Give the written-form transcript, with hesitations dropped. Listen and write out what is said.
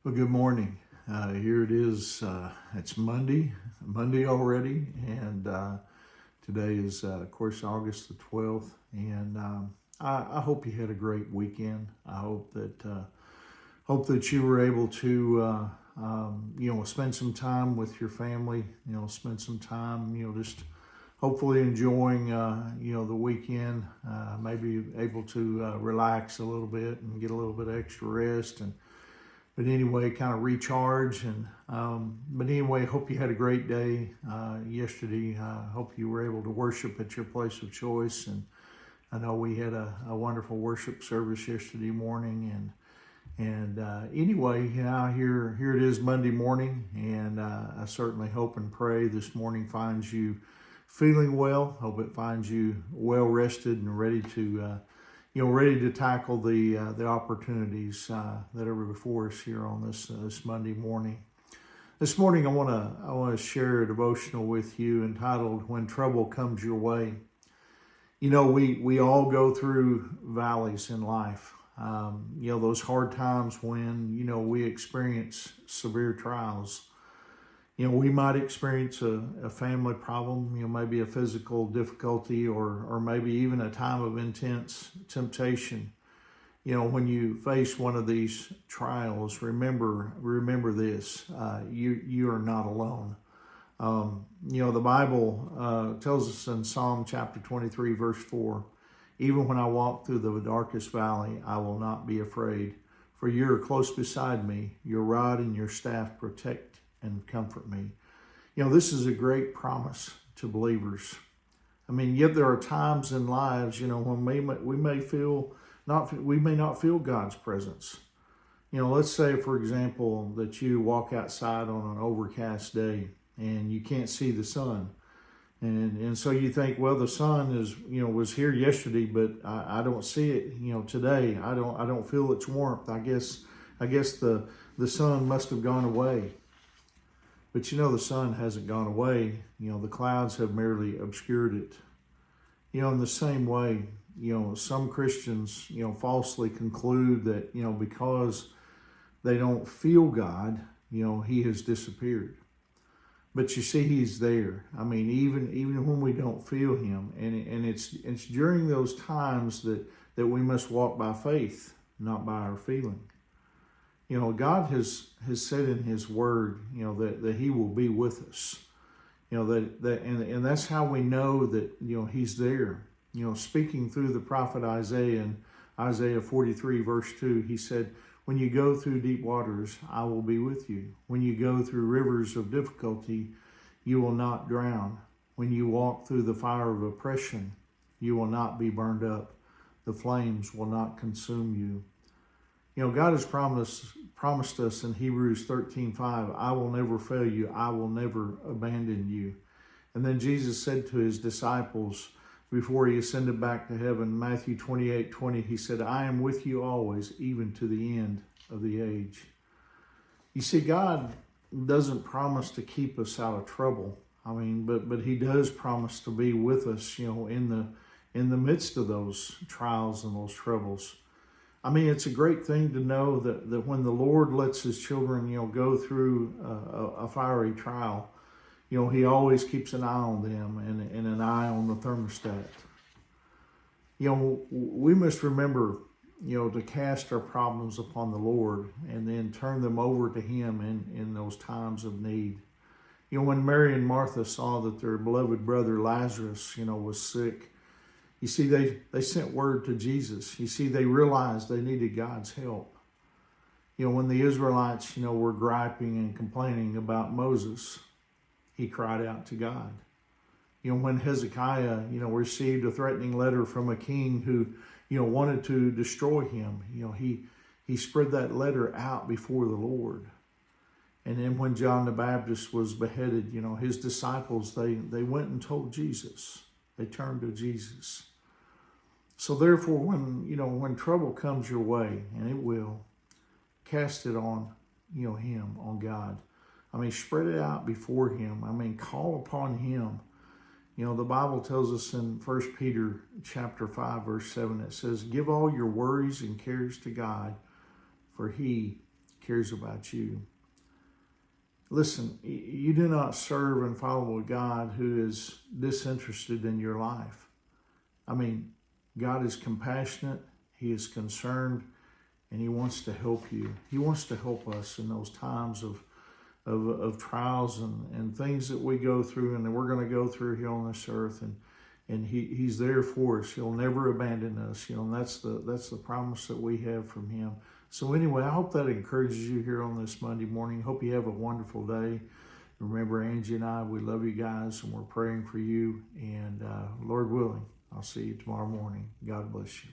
Well, good morning. Here it is. It's Monday already, and today is, of course, August the 12th. And I hope you had a great weekend. I hope that you were able to, spend some time with your family. Spend some time, just hopefully enjoying, the weekend. Maybe able to relax a little bit and get a little bit of extra rest but anyway, kind of recharge. But anyway, hope you had a great day yesterday. Hope you were able to worship at your place of choice. And I know we had a wonderful worship service yesterday morning. And anyway, here it is Monday morning. And I certainly hope and pray this morning finds you feeling well. Hope it finds you well rested and ready to ready to tackle the opportunities that are before us here on this Monday morning. This morning, I want to share a devotional with you entitled "When Trouble Comes Your Way." We all go through valleys in life. Those hard times when we experience severe trials. We might experience a family problem, maybe a physical difficulty or maybe even a time of intense temptation. When you face one of these trials, remember this, you are not alone. The Bible tells us in Psalm chapter 23, verse 4, "Even when I walk through the darkest valley, I will not be afraid, for you are close beside me. Your rod and your staff protect and comfort me." This is a great promise to believers. Yet there are times in lives, when we may not feel God's presence. Let's say, for example, that you walk outside on an overcast day and you can't see the sun. And so you think, well, the sun was here yesterday, but I don't see it, today. I don't feel its warmth. I guess the sun must have gone away. But the sun hasn't gone away. The clouds have merely obscured it. In the same way, some Christians, falsely conclude that, because they don't feel God, he has disappeared. But you see, he's there. Even when we don't feel him. And it's during those times that we must walk by faith, not by our feeling. God has said in his word, that he will be with us. And that's how we know that, he's there. Speaking through the prophet Isaiah in Isaiah 43 verse 2, he said, "When you go through deep waters, I will be with you. When you go through rivers of difficulty, you will not drown. When you walk through the fire of oppression, you will not be burned up. The flames will not consume you." God has promised us in Hebrews 13:5, "I will never fail you. I will never abandon you." And then Jesus said to his disciples before he ascended back to heaven, Matthew 28:20, he said, "I am with you always, even to the end of the age." You see, God doesn't promise to keep us out of trouble. But he does promise to be with us, in the midst of those trials and those troubles. It's a great thing to know that when the Lord lets his children, go through a fiery trial, he always keeps an eye on them and an eye on the thermostat. We must remember, to cast our problems upon the Lord and then turn them over to him in those times of need. When Mary and Martha saw that their beloved brother Lazarus, was sick, you see, they sent word to Jesus. You see, they realized they needed God's help. When the Israelites, were griping and complaining about Moses, he cried out to God. When Hezekiah, received a threatening letter from a king who, wanted to destroy him, he spread that letter out before the Lord. And then when John the Baptist was beheaded, his disciples, they went and told Jesus. They turned to Jesus. So therefore, when trouble comes your way, and it will, cast it on, him, on God. Spread it out before him. Call upon him. The Bible tells us in 1 Peter chapter 5, verse 7, it says, "Give all your worries and cares to God, for he cares about you. Listen, you do not serve and follow a God who is disinterested in your life. I mean, God is compassionate, He is concerned, and He wants to help you. He wants to help us in those times of trials and things that we go through and that we're going to go through here on this earth. And He's there for us. He'll never abandon us. And that's the promise that we have from Him. So anyway, I hope that encourages you here on this Monday morning. Hope you have a wonderful day. Remember, Angie and I, we love you guys, and we're praying for you. And Lord willing, I'll see you tomorrow morning. God bless you.